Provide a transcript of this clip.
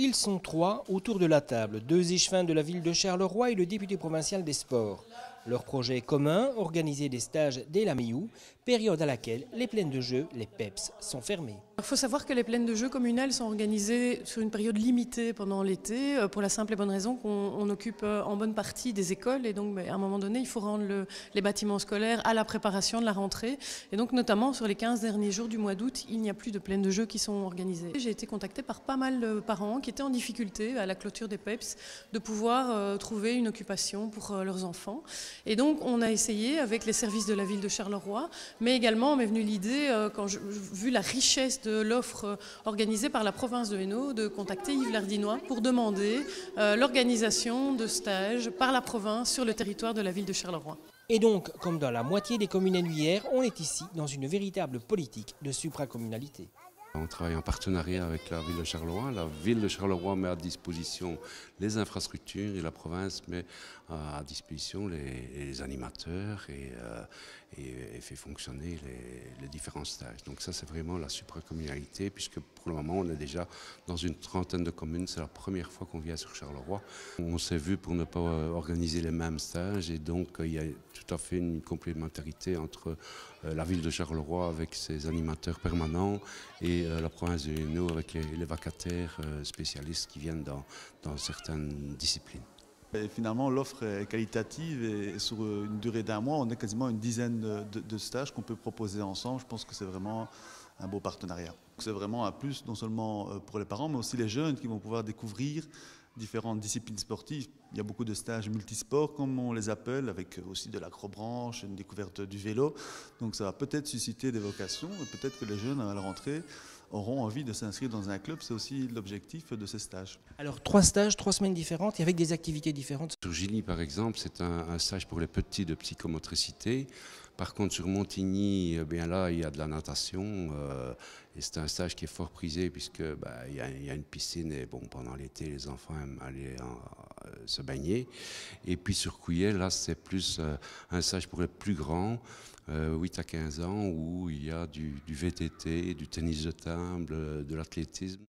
Ils sont trois autour de la table, deux échevins de la ville de Charleroi et le député provincial des sports. Leur projet est commun, organiser des stages dès la mi-août, période à laquelle les plaines de jeux, les PEPS, sont fermées. Il faut savoir que les plaines de jeux communales sont organisées sur une période limitée pendant l'été, pour la simple et bonne raison qu'on occupe en bonne partie des écoles et donc à un moment donné il faut rendre les bâtiments scolaires à la préparation de la rentrée et donc notamment sur les 15 derniers jours du mois d'août il n'y a plus de plaines de jeux qui sont organisées. J'ai été contactée par pas mal de parents qui étaient en difficulté à la clôture des PEPS de pouvoir trouver une occupation pour leurs enfants et donc on a essayé avec les services de la ville de Charleroi mais également m'est venue l'idée vu la richesse de l'offre organisée par la province de Hainaut de contacter Yves Lardinois pour demander l'organisation de stages par la province sur le territoire de la ville de Charleroi. Et donc, comme dans la moitié des communes annuaires, on est ici dans une véritable politique de supracommunalité. On travaille en partenariat avec la ville de Charleroi. La ville de Charleroi met à disposition les infrastructures et la province met à disposition les animateurs et fait fonctionner les différents stages. Donc ça, c'est vraiment la supracommunalité puisque pour le moment, on est déjà dans une trentaine de communes. C'est la première fois qu'on vient sur Charleroi. On s'est vu pour ne pas organiser les mêmes stages et donc il y a tout à fait une complémentarité entre la ville de Charleroi avec ses animateurs permanents et la province de Hainaut avec les vacataires spécialistes qui viennent dans certaines disciplines. Et finalement, l'offre est qualitative et sur une durée d'un mois, on a quasiment une dizaine de stages qu'on peut proposer ensemble. Je pense que c'est vraiment un beau partenariat. C'est vraiment un plus, non seulement pour les parents, mais aussi les jeunes qui vont pouvoir découvrir différentes disciplines sportives. Il y a beaucoup de stages multisports, comme on les appelle, avec aussi de l'acrobranche, une découverte du vélo. Donc ça va peut-être susciter des vocations et peut-être que les jeunes, à la rentrée, auront envie de s'inscrire dans un club. C'est aussi l'objectif de ces stages. Alors 3 stages, 3 semaines différentes et avec des activités différentes. Sur Gilly, par exemple, c'est un stage pour les petits de psychomotricité. Par contre, sur Montigny, eh bien là, il y a de la natation et c'est un stage qui est fort prisé puisque il y a une piscine et bon, pendant l'été, les enfants aiment aller se baigner. Et puis sur Couillet, là, c'est plus un stage pour les plus grands, 8 à 15 ans, où il y a du VTT, du tennis de table, de l'athlétisme.